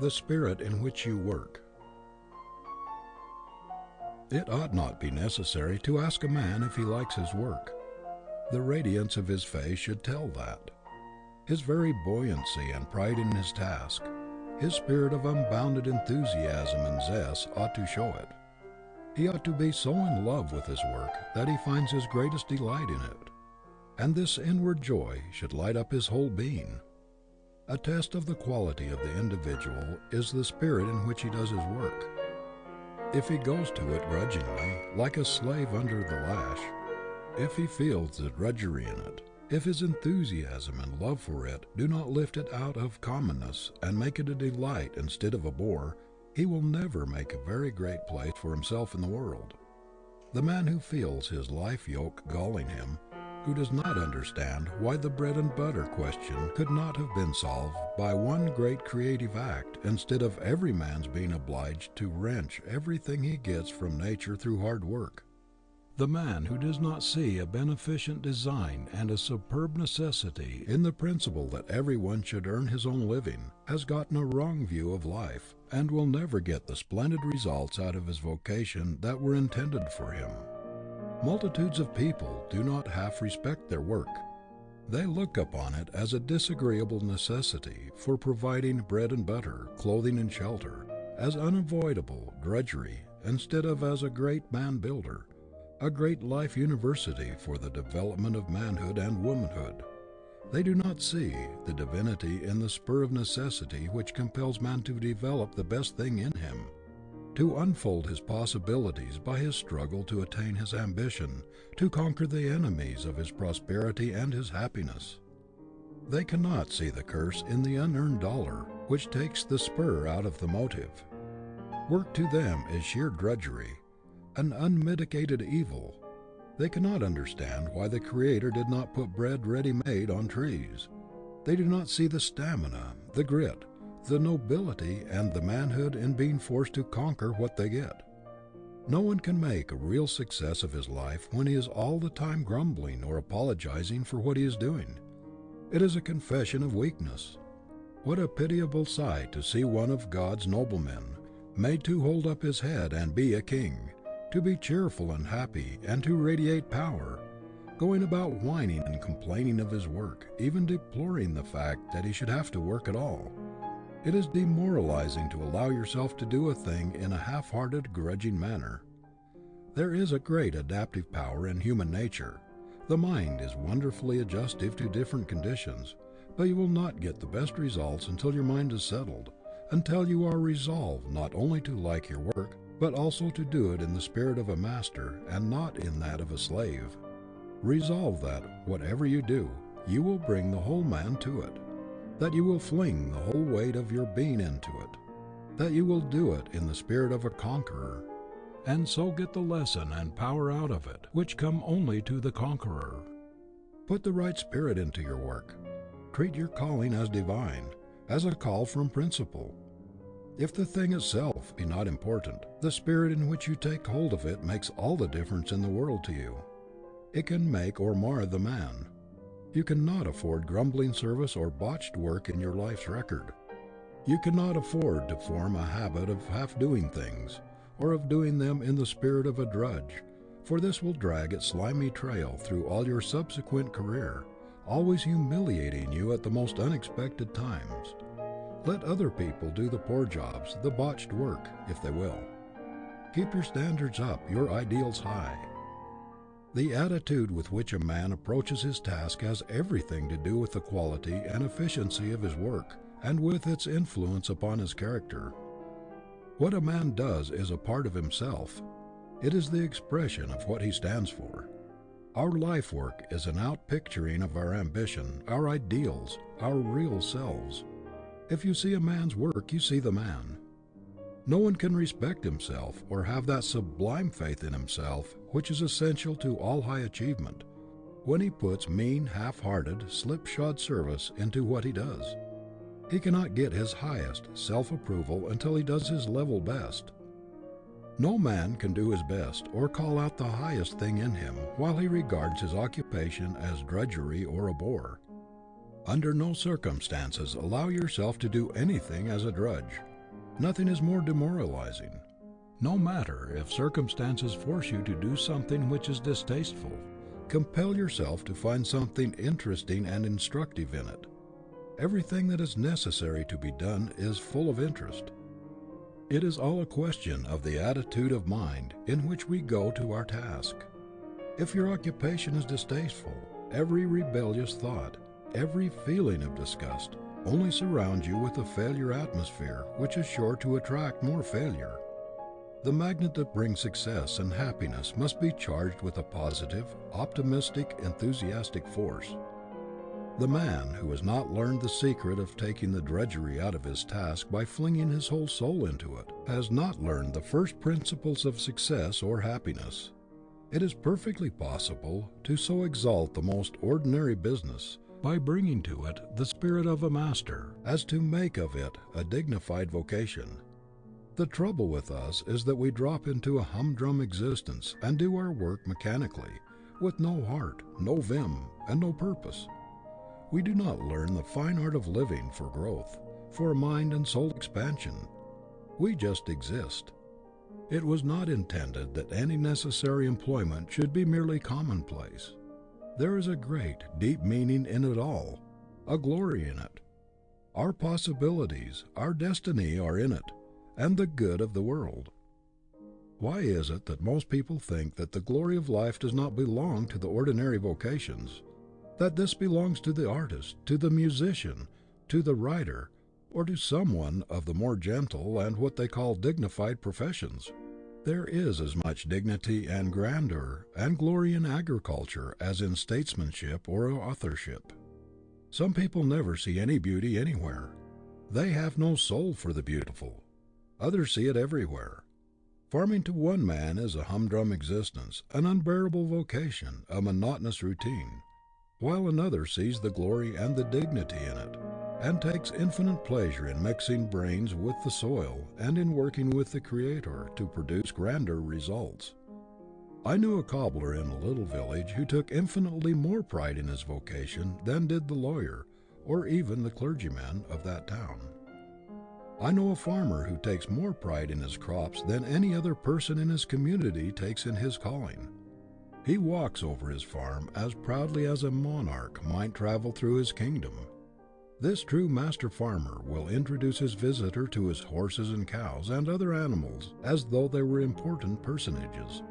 The spirit in which you work. It ought not be necessary to ask a man if he likes his work. The radiance of his face should tell that. His very buoyancy and pride in his task, his spirit of unbounded enthusiasm and zest ought to show it. He ought to be so in love with his work that he finds his greatest delight in it. And this inward joy should light up his whole being. A test of the quality of the individual is the spirit in which he does his work. If he goes to it grudgingly, like a slave under the lash, if he feels the drudgery in it, if his enthusiasm and love for it do not lift it out of commonness and make it a delight instead of a bore, he will never make a very great place for himself in the world. The man who feels his life yoke galling him, who does not understand why the bread and butter question could not have been solved by one great creative act instead of every man's being obliged to wrench everything he gets from nature through hard work. The man who does not see a beneficent design and a superb necessity in the principle that everyone should earn his own living has gotten a wrong view of life and will never get the splendid results out of his vocation that were intended for him. Multitudes of people do not half respect their work. They look upon it as a disagreeable necessity for providing bread and butter, clothing and shelter, as unavoidable drudgery instead of as a great man builder, a great life university for the development of manhood and womanhood. They do not see the divinity in the spur of necessity which compels man to develop the best thing in him, to unfold his possibilities by his struggle to attain his ambition, to conquer the enemies of his prosperity and his happiness. They cannot see the curse in the unearned dollar, which takes the spur out of the motive. Work to them is sheer drudgery, an unmitigated evil. They cannot understand why the Creator did not put bread ready-made on trees. They do not see the stamina, the grit, the nobility, and the manhood in being forced to conquer what they get. No one can make a real success of his life when he is all the time grumbling or apologizing for what he is doing. It is a confession of weakness. What a pitiable sight to see one of God's noblemen, made to hold up his head and be a king, to be cheerful and happy and to radiate power, going about whining and complaining of his work, even deploring the fact that he should have to work at all. It is demoralizing to allow yourself to do a thing in a half-hearted, grudging manner. There is a great adaptive power in human nature. The mind is wonderfully adjustive to different conditions, but you will not get the best results until your mind is settled, until you are resolved not only to like your work, but also to do it in the spirit of a master and not in that of a slave. Resolve that, whatever you do, you will bring the whole man to it, that you will fling the whole weight of your being into it, that you will do it in the spirit of a conqueror, and so get the lesson and power out of it, which come only to the conqueror. Put the right spirit into your work. Treat your calling as divine, as a call from principle. If the thing itself be not important, the spirit in which you take hold of it makes all the difference in the world to you. It can make or mar the man. You cannot afford grumbling service or botched work in your life's record. You cannot afford to form a habit of half-doing things, or of doing them in the spirit of a drudge, for this will drag its slimy trail through all your subsequent career, always humiliating you at the most unexpected times. Let other people do the poor jobs, the botched work, if they will. Keep your standards up, your ideals high. The attitude with which a man approaches his task has everything to do with the quality and efficiency of his work, and with its influence upon his character. What a man does is a part of himself. It is the expression of what he stands for. Our life work is an outpicturing of our ambition, our ideals, our real selves. If you see a man's work, you see the man. No one can respect himself or have that sublime faith in himself which is essential to all high achievement when he puts mean, half-hearted, slipshod service into what he does. He cannot get his highest self-approval until he does his level best. No man can do his best or call out the highest thing in him while he regards his occupation as drudgery or a bore. Under no circumstances allow yourself to do anything as a drudge. Nothing is more demoralizing. No matter if circumstances force you to do something which is distasteful, compel yourself to find something interesting and instructive in it. Everything that is necessary to be done is full of interest. It is all a question of the attitude of mind in which we go to our task. If your occupation is distasteful, every rebellious thought, every feeling of disgust, only surrounds you with a failure atmosphere which is sure to attract more failure. The magnet that brings success and happiness must be charged with a positive, optimistic, enthusiastic force. The man who has not learned the secret of taking the drudgery out of his task by flinging his whole soul into it has not learned the first principles of success or happiness. It is perfectly possible to so exalt the most ordinary business, by bringing to it the spirit of a master, as to make of it a dignified vocation. The trouble with us is that we drop into a humdrum existence and do our work mechanically, with no heart, no vim, and no purpose. We do not learn the fine art of living for growth, for mind and soul expansion. We just exist. It was not intended that any necessary employment should be merely commonplace. There is a great, deep meaning in it all, a glory in it. Our possibilities, our destiny are in it, and the good of the world. Why is it that most people think that the glory of life does not belong to the ordinary vocations, that this belongs to the artist, to the musician, to the writer, or to someone of the more gentle and what they call dignified professions? There is as much dignity and grandeur and glory in agriculture as in statesmanship or authorship. Some people never see any beauty anywhere. They have no soul for the beautiful. Others see it everywhere. Farming to one man is a humdrum existence, an unbearable vocation, a monotonous routine, while another sees the glory and the dignity in it, and takes infinite pleasure in mixing brains with the soil and in working with the Creator to produce grander results. I knew a cobbler in a little village who took infinitely more pride in his vocation than did the lawyer or even the clergyman of that town. I know a farmer who takes more pride in his crops than any other person in his community takes in his calling. He walks over his farm as proudly as a monarch might travel through his kingdom. This true master farmer will introduce his visitor to his horses and cows and other animals as though they were important personages.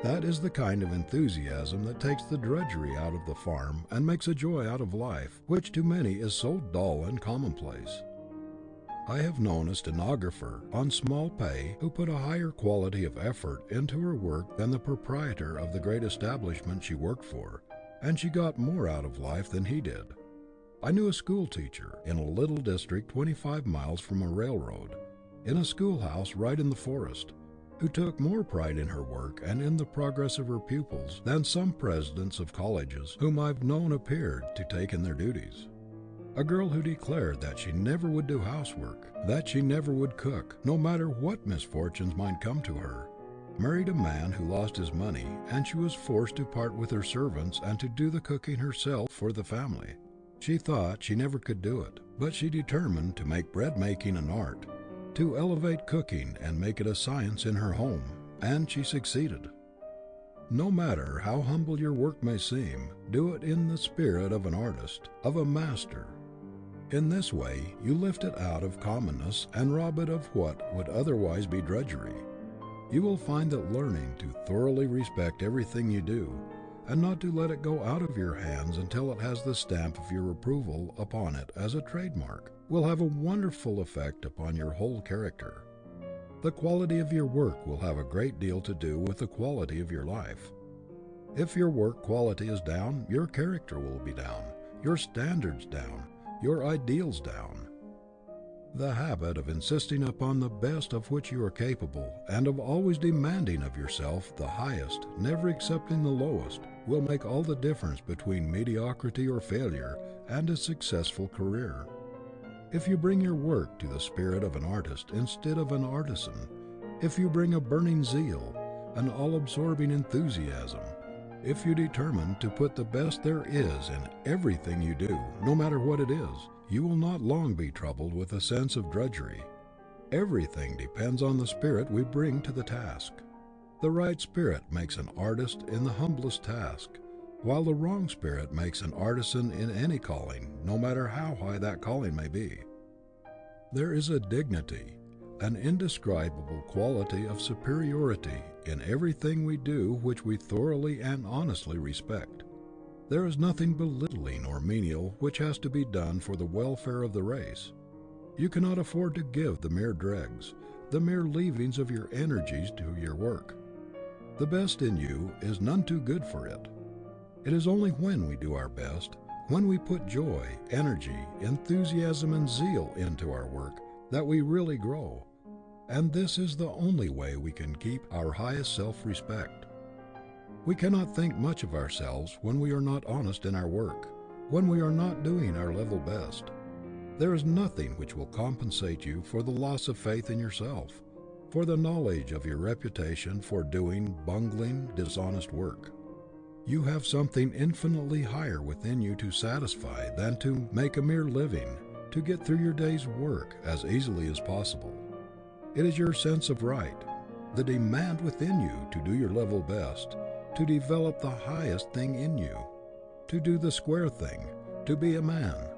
That is the kind of enthusiasm that takes the drudgery out of the farm and makes a joy out of life, which to many is so dull and commonplace. I have known a stenographer on small pay who put a higher quality of effort into her work than the proprietor of the great establishment she worked for, and she got more out of life than he did. I knew a school teacher in a little district 25 miles from a railroad, in a schoolhouse right in the forest, who took more pride in her work and in the progress of her pupils than some presidents of colleges whom I've known appeared to take in their duties. A girl who declared that she never would do housework, that she never would cook, no matter what misfortunes might come to her, married a man who lost his money, and she was forced to part with her servants and to do the cooking herself for the family. She thought she never could do it, but she determined to make bread making an art, to elevate cooking and make it a science in her home, and she succeeded. No matter how humble your work may seem, do it in the spirit of an artist, of a master. In this way, you lift it out of commonness and rob it of what would otherwise be drudgery. You will find that learning to thoroughly respect everything you do, and not to let it go out of your hands until it has the stamp of your approval upon it as a trademark, will have a wonderful effect upon your whole character. The quality of your work will have a great deal to do with the quality of your life. If your work quality is down, your character will be down, your standards down, your ideals down. The habit of insisting upon the best of which you are capable, and of always demanding of yourself the highest, never accepting the lowest, will make all the difference between mediocrity or failure and a successful career. If you bring your work to the spirit of an artist instead of an artisan, if you bring a burning zeal, an all-absorbing enthusiasm, if you determine to put the best there is in everything you do, no matter what it is, you will not long be troubled with a sense of drudgery. Everything depends on the spirit we bring to the task. The right spirit makes an artist in the humblest task, while the wrong spirit makes an artisan in any calling, no matter how high that calling may be. There is a dignity, an indescribable quality of superiority in everything we do which we thoroughly and honestly respect. There is nothing belittling or menial which has to be done for the welfare of the race. You cannot afford to give the mere dregs, the mere leavings of your energies to your work. The best in you is none too good for it. It is only when we do our best, when we put joy, energy, enthusiasm, and zeal into our work, that we really grow. And this is the only way we can keep our highest self-respect. We cannot think much of ourselves when we are not honest in our work, when we are not doing our level best. There is nothing which will compensate you for the loss of faith in yourself, for the knowledge of your reputation for doing bungling, dishonest work. You have something infinitely higher within you to satisfy than to make a mere living, to get through your day's work as easily as possible. It is your sense of right, the demand within you to do your level best, to develop the highest thing in you, to do the square thing, to be a man.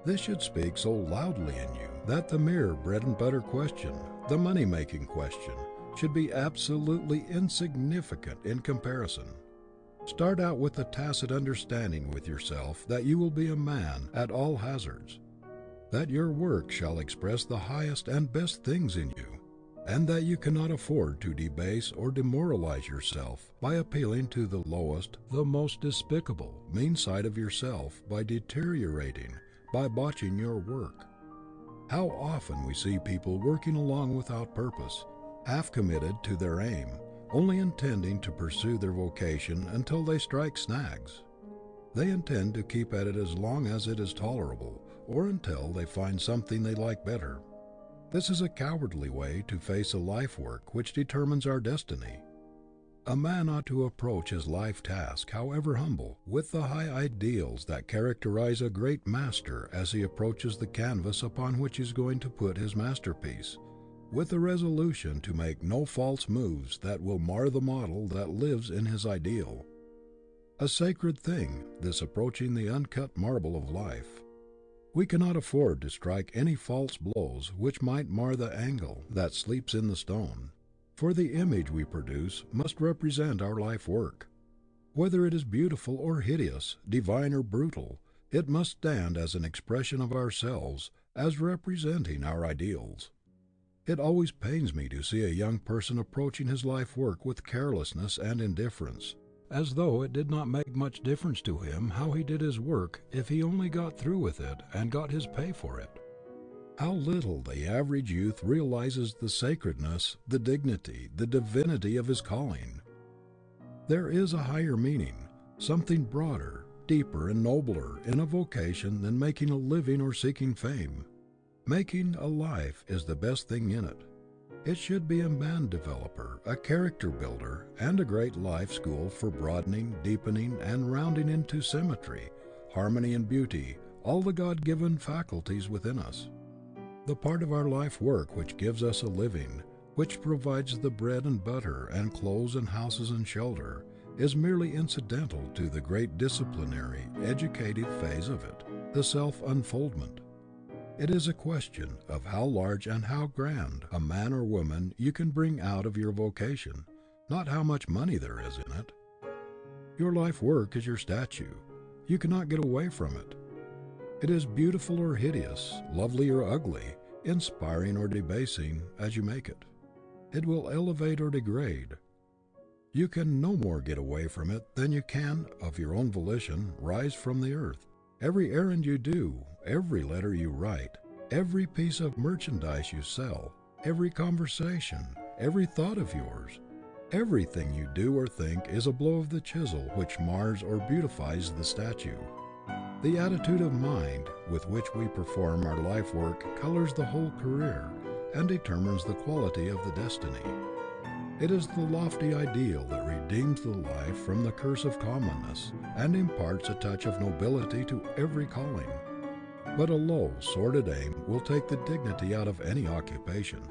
This should speak so loudly in you that the mere bread and butter question, the money-making question, should be absolutely insignificant in comparison. Start out with a tacit understanding with yourself that you will be a man at all hazards, that your work shall express the highest and best things in you, and that you cannot afford to debase or demoralize yourself by appealing to the lowest, the most despicable, mean side of yourself by deteriorating, by botching your work. How often we see people working along without purpose, half committed to their aim, only intending to pursue their vocation until they strike snags. They intend to keep at it as long as it is tolerable, or until they find something they like better. This is a cowardly way to face a life work which determines our destiny. A man ought to approach his life task, however humble, with the high ideals that characterize a great master as he approaches the canvas upon which he is going to put his masterpiece, with a resolution to make no false moves that will mar the model that lives in his ideal. A sacred thing, this approaching the uncut marble of life. We cannot afford to strike any false blows which might mar the angle that sleeps in the stone. For the image we produce must represent our life work. Whether it is beautiful or hideous, divine or brutal, it must stand as an expression of ourselves, as representing our ideals. It always pains me to see a young person approaching his life work with carelessness and indifference, as though it did not make much difference to him how he did his work if he only got through with it and got his pay for it. How little the average youth realizes the sacredness, the dignity, the divinity of his calling. There is a higher meaning, something broader, deeper, and nobler in a vocation than making a living or seeking fame. Making a life is the best thing in it. It should be a man developer, a character builder, and a great life school for broadening, deepening, and rounding into symmetry, harmony, and beauty all the God-given faculties within us. The part of our life work which gives us a living, which provides the bread and butter and clothes and houses and shelter, is merely incidental to the great disciplinary, educative phase of it, the self-unfoldment. It is a question of how large and how grand a man or woman you can bring out of your vocation, not how much money there is in it. Your life work is your statue. You cannot get away from it. It is beautiful or hideous, lovely or ugly, inspiring or debasing as you make it. It will elevate or degrade. You can no more get away from it than you can, of your own volition, rise from the earth. Every errand you do, every letter you write, every piece of merchandise you sell, every conversation, every thought of yours, everything you do or think is a blow of the chisel which mars or beautifies the statue. The attitude of mind with which we perform our life work colors the whole career and determines the quality of the destiny. It is the lofty ideal that redeems the life from the curse of commonness and imparts a touch of nobility to every calling. But a low, sordid aim will take the dignity out of any occupation.